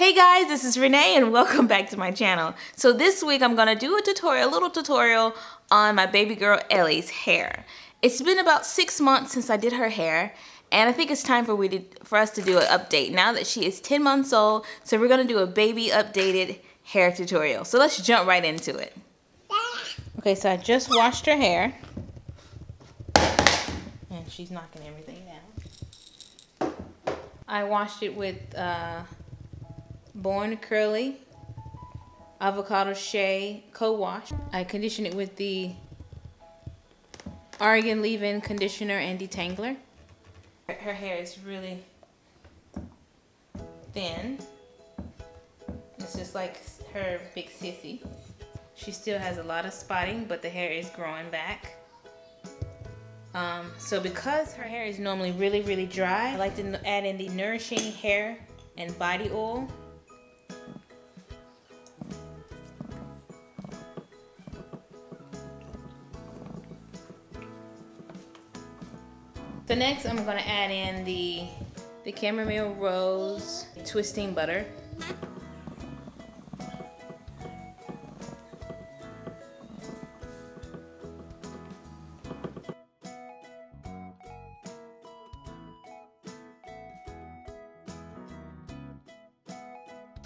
Hey guys, this is Renee and welcome back to my channel. So this week I'm gonna do a little tutorial on my baby girl Ellie's hair. It's been about 6 months since I did her hair, and I think it's time for us to do an update now that she is 10 months old. So we're gonna do a baby updated hair tutorial. So let's jump right into it. Okay, so I just washed her hair, and she's knocking everything down. I washed it with Born Curly Avocado Shea Co-Wash. I conditioned it with the Oregon Leave-In Conditioner and Detangler. Her hair is really thin. It's just like her big sissy. She still has a lot of spotting, but the hair is growing back. So because her hair is normally really dry, I like to add in the Nourishing Hair and Body Oil. So next I'm going to add in the Chamomile Rose Twisting Butter.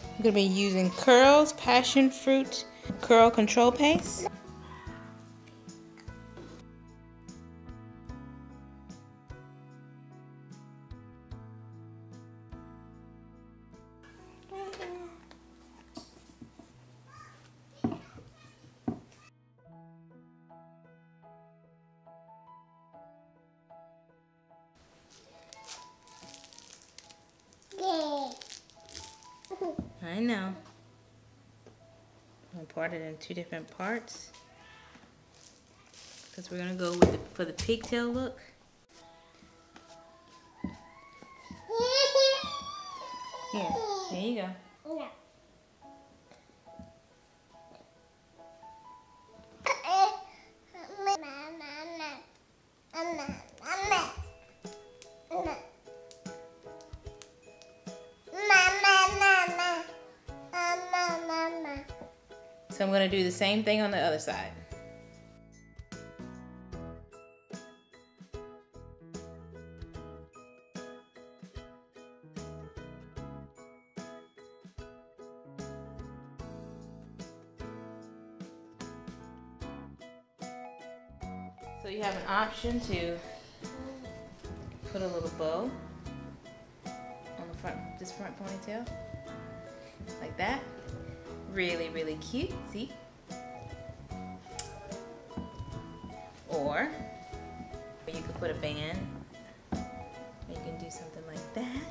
I'm going to be using Curl's Passion Fruit Curl Control Paste. I know. I'm gonna part it in 2 different parts because we're gonna go with for the pigtail look. Here you go. So I'm going to do the same thing on the other side. So you have an option to put a little bow on the front, this front ponytail, like that. Really cute, see? Or you could put a band. You can do something like that.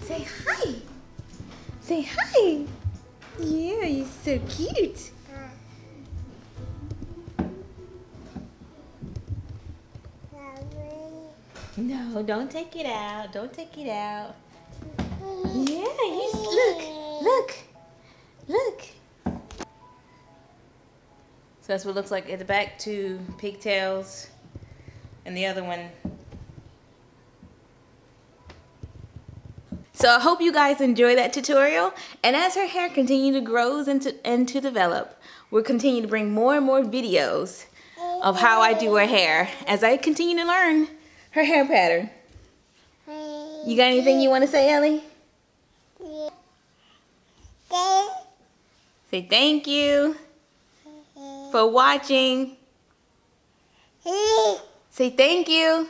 Say hi! Say hi! Yeah, you're so cute! No, don't take it out. Don't take it out. Yeah, look. So that's what it looks like at the back, 2 pigtails, and the other one. So I hope you guys enjoy that tutorial, and as her hair continues to grow and to develop, we'll continue to bring more and more videos of how I do her hair as I continue to learn her hair pattern. You got anything you want to say, Ellie? Say thank you for watching. Say thank you.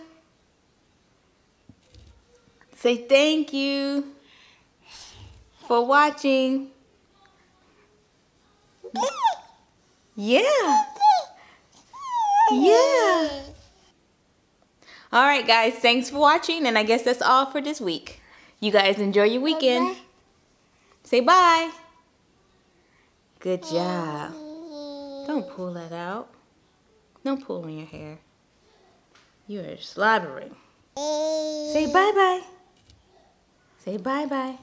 Say thank you for watching. Yeah. Alright guys, thanks for watching, and I guess that's all for this week. You guys enjoy your weekend. Say bye. Good job. Don't pull that out. Don't pull in your hair. You are slobbering. Say bye-bye. Say bye-bye.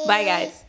Bye guys.